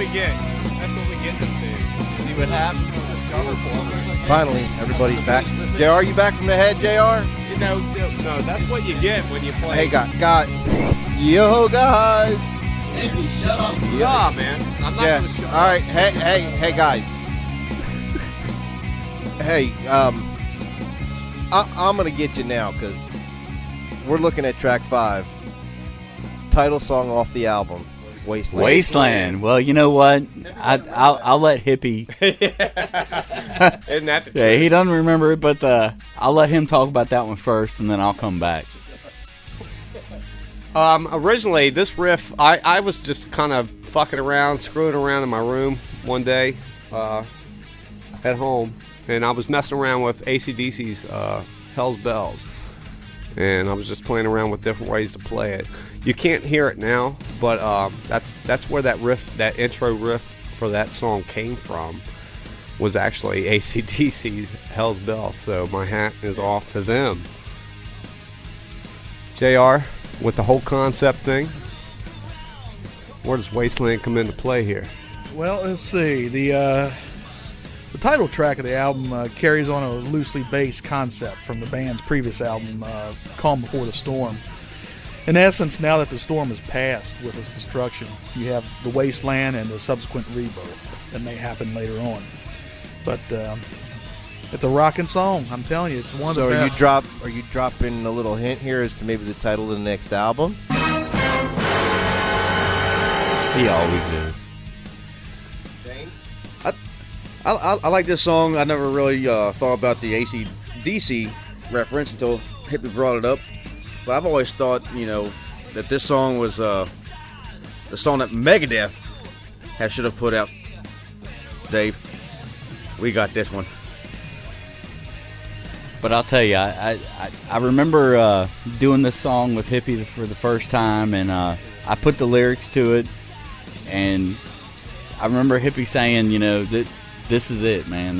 we get. That's what we get this day. See what happens with this cover for. Finally, everybody's back. JR, you back from the head, JR? You know, no, that's what you get when you play. Hey, God. Yo, guys. Yeah, man. I'm not going to shut up. All right. Hey, guys. Hey, I'm going to get you now because we're looking at track 5. Title song off the album, Wasteland. Wasteland. Well, you know what? I'll let Hippie. Isn't that the truth? Yeah, he doesn't remember it, but I'll let him talk about that one first, and then I'll come back. Originally, this riff, I was just kind of fucking around, screwing around in my room one day at home, and I was messing around with AC/DC's Hell's Bells, and I was just playing around with different ways to play it. You can't hear it now, but that's where that riff, that intro riff for that song came from, was actually AC/DC's Hell's Bells, so my hat is off to them. JR, with the whole concept thing, where does Wasteland come into play here? Well, let's see. The title track of the album carries on a loosely based concept from the band's previous album, Calm Before the Storm. In essence, now that the storm has passed with its destruction, you have the wasteland and the subsequent rebirth that may happen later on. But it's a rocking song, I'm telling you. It's one of the best. So are you dropping a little hint here as to maybe the title of the next album? He always is. I like this song. I never really thought about the AC/DC reference until Hippie brought it up. But I've always thought, that this song was the song that Megadeth should have put out. Dave, we got this one. But I'll tell you, I remember doing this song with Hippie for the first time, and I put the lyrics to it, and I remember Hippie saying, that this is it, man.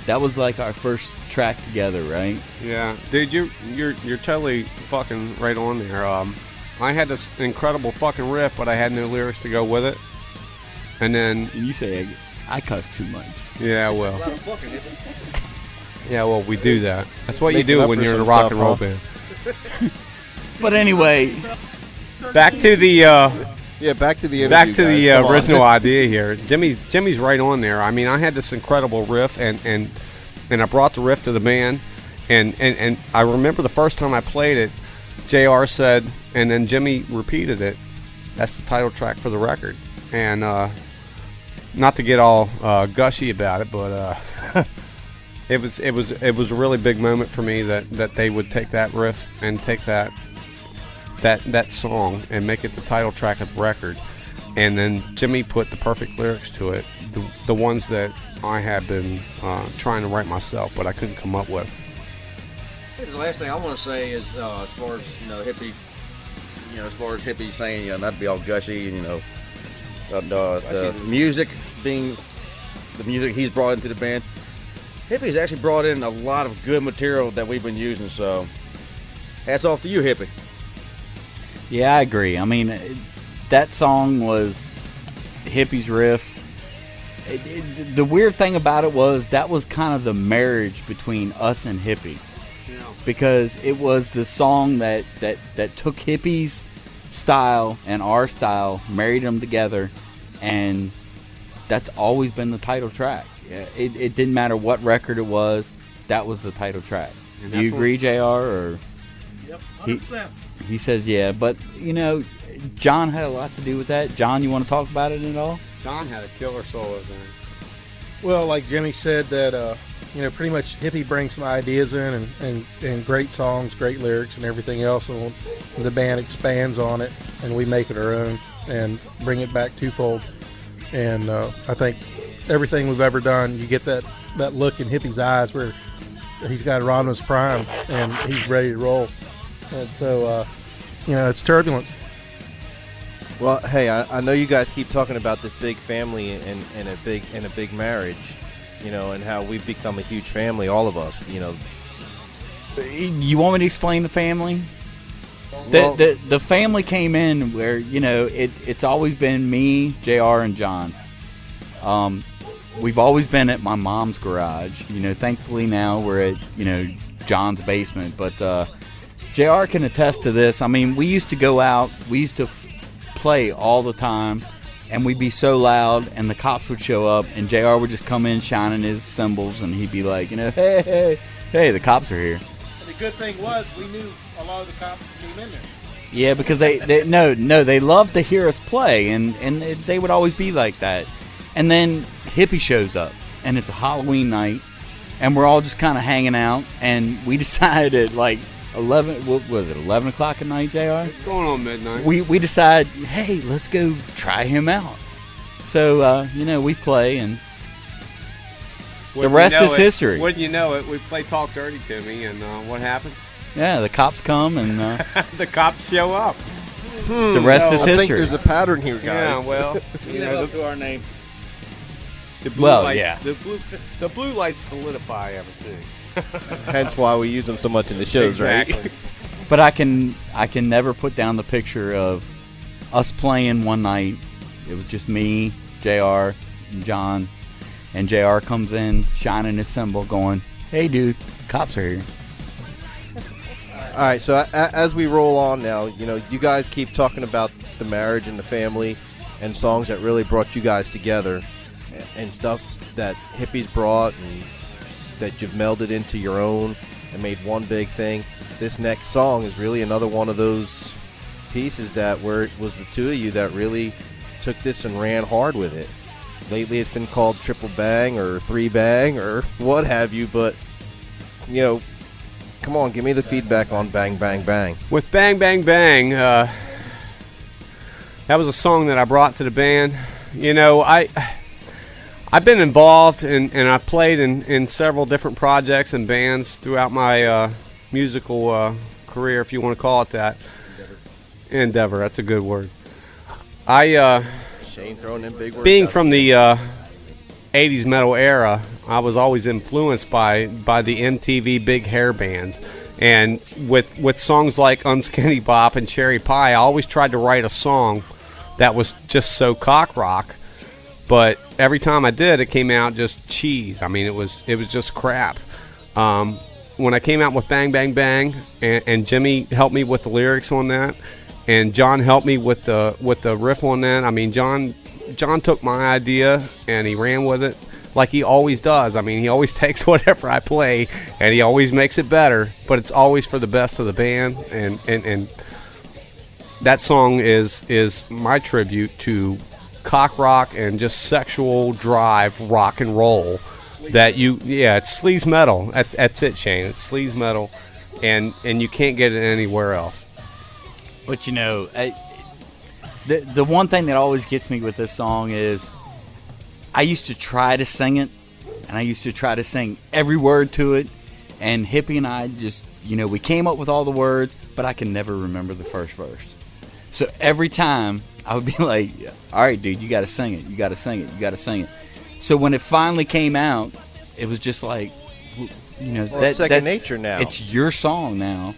That was like our first track together, right? Yeah, dude, you're totally fucking right on there. I had this incredible fucking riff, but I had no lyrics to go with it. And then you say I cuss too much. Yeah, well. Yeah, well, we do that. That's what you do when you're in a rock and roll band. But anyway, back to the back to the original idea here. Jimmy's right on there. I mean, I had this incredible riff, and I brought the riff to the band, and I remember the first time I played it, JR said, and then Jimmy repeated it. That's the title track for the record, and not to get all gushy about it, but it was a really big moment for me that they would take that riff and take that song and make it the title track of the record, and then Jimmy put the perfect lyrics to it, the ones that I had been trying to write myself, but I couldn't come up with. The last thing I want to say is, as far as Hippie, as far as Hippie saying, not to be all gushy, the music being the music he's brought into the band. Hippie's actually brought in a lot of good material that we've been using, so hats off to you, Hippie. Yeah, I agree. I mean, that song was Hippie's riff. The weird thing about it was that was kind of the marriage between us and Hippie. Yeah. Because it was the song that took Hippie's style and our style, married them together, and that's always been the title track. It didn't matter what record it was, that was the title track. Do you agree, JR? Or yep, 100%. He says yeah, but John had a lot to do with that. John, you want to talk about it at all? John had a killer solo there. Well, like Jimmy said, that pretty much Hippie brings some ideas in and great songs, great lyrics, and everything else, and the band expands on it, and we make it our own and bring it back twofold. And I think everything we've ever done, you get that look in Hippie's eyes where he's got Rodimus Prime and he's ready to roll. And so, it's Turbulence. Well, hey, I know you guys keep talking about this big family and a big marriage, and how we've become a huge family, all of us, You want me to explain the family? The family came in where, you know, it's always been me, JR, and John. We've always been at my mom's garage. You know, thankfully now we're at, you know, John's basement. But JR can attest to this. I mean, we used to go out. We used to play all the time. And we'd be so loud, and the cops would show up, and JR would just come in shining his cymbals, and he'd be like, you know, hey, the cops are here. And the good thing was we knew a lot of the cops that came in there. Yeah, because they loved to hear us play, and they would always be like that. And then Hippie shows up, and it's a Halloween night, and we're all just kind of hanging out, and we decided at like 11, what was it, 11 o'clock at night, JR? It's going on midnight. We decide, hey, let's go try him out. So, you know, we play, and the rest is history. Wouldn't you know it, we play Talk Dirty to Me, and what happened? Yeah, the cops come, and the cops show up. The rest is I think history. there's a pattern here, guys. Yeah, well, You live up to our name. the blue Well, lights, yeah. the blue lights solidify everything. Hence why we use them so much in the shows, Exactly. right? But I can never put down the picture of us playing one night. It was just me, JR, and John. And JR comes in, shining his cymbal, going, hey, dude, cops are here. All right, so as we roll on now, you know, you guys keep talking about the marriage and the family and songs that really brought you guys together and stuff that Hippies brought and that you've melded into your own and made one big thing. This next song is really another one of those pieces that where it was the two of you that really took this and ran hard with it. Lately it's been called Triple Bang or Three Bang or what have you, but, you know, come on, give me the feedback on Bang Bang Bang. With Bang Bang Bang, that was a song that I brought to the band. You know, I've been involved and I played in several different projects and bands throughout my musical career, if you want to call it that. Endeavor, that's a good word. Shane throwing in big words. Being from the 80s metal era, I was always influenced by the MTV big hair bands. And with songs like Unskinny Bop and Cherry Pie, I always tried to write a song that was just so cock rock. But every time I did, it came out just cheese. I mean, it was just crap. When I came out with Bang Bang Bang, and Jimmy helped me with the lyrics on that, and John helped me with the riff on that. I mean, John took my idea and he ran with it like he always does. I mean, he always takes whatever I play and he always makes it better. But it's always for the best of the band, and that song is my tribute to cock rock and just sexual drive rock and roll. It's sleaze metal. That's it, Shane. It's sleaze metal, and you can't get it anywhere else. But, you know, the one thing that always gets me with this song is I used to try to sing it, and I used to try to sing every word to it, and Hippie and I just, you know, we came up with all the words, but I can never remember the first verse. So every time I would be like, all right, dude, you got to sing it. You got to sing it. You got to sing it. So when it finally came out, it was just like, you know, it's second nature now. It's your song now.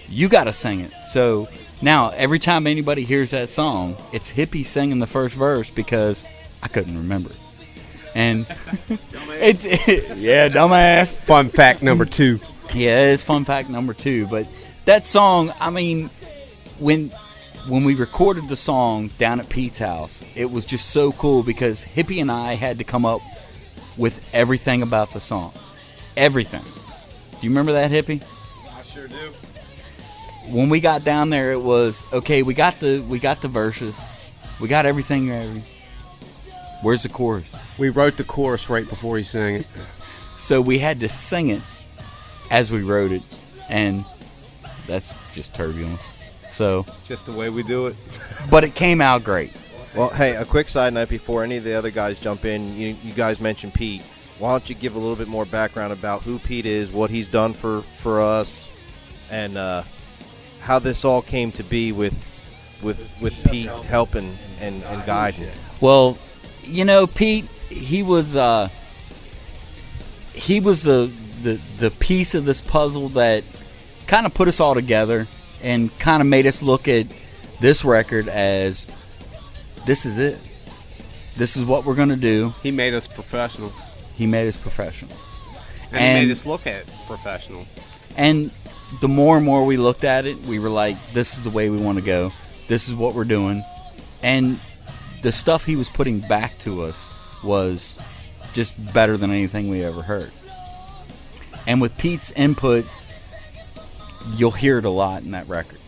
You got to sing it. So now every time anybody hears that song, it's Hippie singing the first verse because I couldn't remember it. And yeah, dumbass. Fun fact number 2. Yeah, it's fun fact number 2. But that song, I mean, when we recorded the song down at Pete's house, it was just so cool because Hippie and I had to come up with everything about the song. Everything. Do you remember that, Hippie? I sure do. When we got down there, it was, okay, we got the verses. We got everything ready. Where's the chorus? We wrote the chorus right before he sang it. So we had to sing it as we wrote it. And that's just Turbulence. So, Just the way we do it. but it came out great. Well, hey, a quick side note before any of the other guys jump in. You guys mentioned Pete. Why don't you give a little bit more background about who Pete is, what he's done for us, and how this all came to be with Pete helping and guiding. Well, you know, Pete, he was the piece of this puzzle that kind of put us all together and kind of made us look at this record as, this is it. This is what we're going to do. He made us professional. He made us professional. And he made us look at professional. And the more and more we looked at it, we were like, this is the way we want to go. This is what we're doing. And the stuff he was putting back to us was just better than anything we ever heard. And with Pete's input, you'll hear it a lot in that record.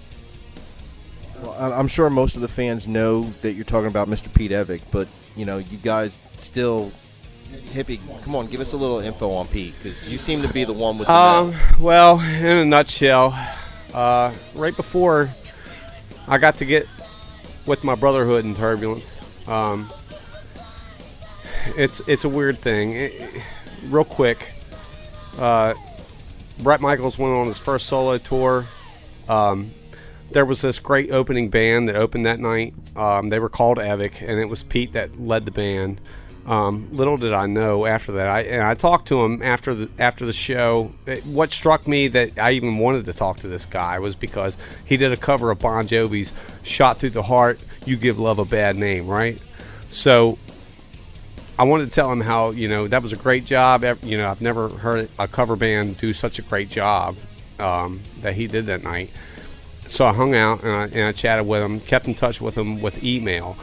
Well, I'm sure most of the fans know that you're talking about Mr. Pete Evick, but, you know, you guys still... Hippie, come on, give us a little info on Pete, because you seem to be the one with the well, in a nutshell, right before I got to get with my brotherhood in Turbulance, it's a weird thing. Real quick, Bret Michaels went on his first solo tour. There was this great opening band that opened that night. They were called Evick, and it was Pete that led the band. Little did I know after that. I talked to him after the show. What struck me that I even wanted to talk to this guy was because he did a cover of Bon Jovi's "Shot Through the Heart." You give love a bad name, right? So I wanted to tell him how, you know, that was a great job. You know, I've never heard a cover band do such a great job that he did that night. So I hung out and I chatted with him, kept in touch with him with email.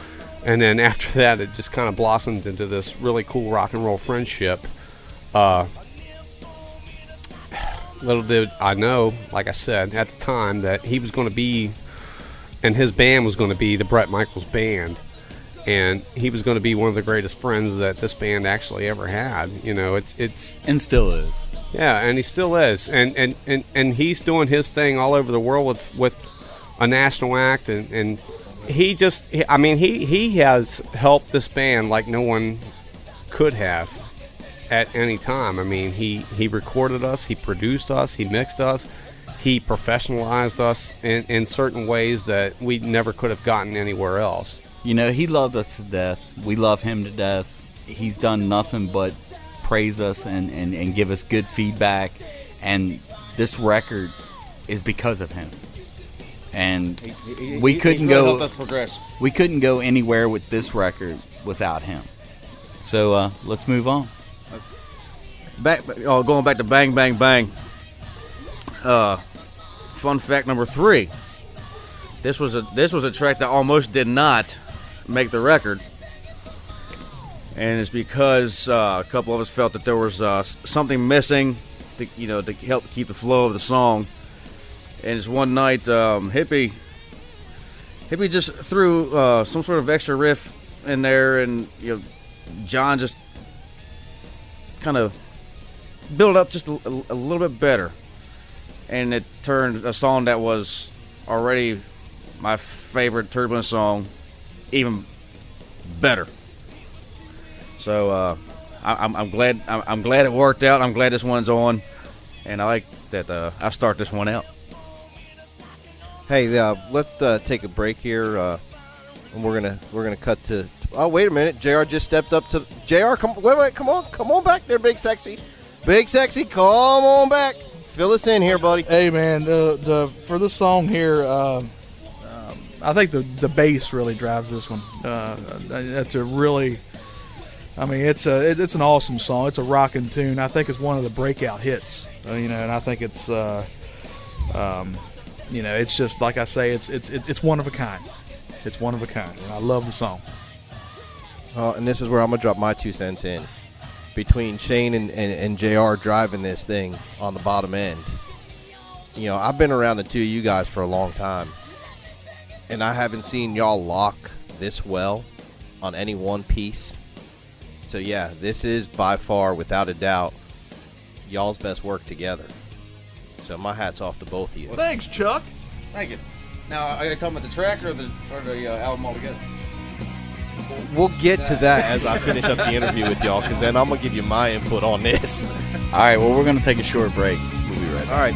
And then after that, it just kind of blossomed into this really cool rock and roll friendship. Little did I know, like I said, at the time, that he was going to be, and his band was going to be the Bret Michaels Band. And he was going to be one of the greatest friends that this band actually ever had. You know, it's And still is. Yeah, and he still is. And he's doing his thing all over the world with a national act, and he has helped this band like no one could have at any time. I mean, he recorded us, he produced us, he mixed us, he professionalized us in certain ways that we never could have gotten anywhere else. You know, he loved us to death. We love him to death. He's done nothing but praise us and give us good feedback. And this record is because of him. And we couldn't really go. helped us progress. We couldn't go anywhere with this record without him. So let's move on. Going back to Bang Bang Bang. Fun fact number 3. This was a track that almost did not make the record, and it's because a couple of us felt that there was something missing to help keep the flow of the song. And it's one night, Hippie just threw some sort of extra riff in there, and John just kind of built it up just a little bit better, and it turned a song that was already my favorite Turbulence song even better. So I'm glad it worked out. I'm glad this one's on, and I like that I start this one out. Hey, let's take a break here, and we're gonna cut to. Oh, wait a minute! JR just stepped up to. JR, come on back there, Big Sexy, come on back. Fill us in here, buddy. Hey, man, for this song here, I think the bass really drives this one. That's a really, I mean, it's an awesome song. It's a rocking tune. I think it's one of the breakout hits. And I think it's. It's just like I say, it's one of a kind. It's one of a kind, and I love the song. And this is where I'm gonna drop my 2 cents in. Between Shane and JR driving this thing on the bottom end, I've been around the two of you guys for a long time, and I haven't seen y'all lock this well on any one piece. So yeah, this is by far, without a doubt, y'all's best work together. So my hat's off to both of you. Thanks, Chuck. Thank you. Now, are you talking about the track or the album altogether? We'll get to that as I finish up the interview with y'all, because then I'm going to give you my input on this. All right, well, we're going to take a short break. We'll be right back. All right.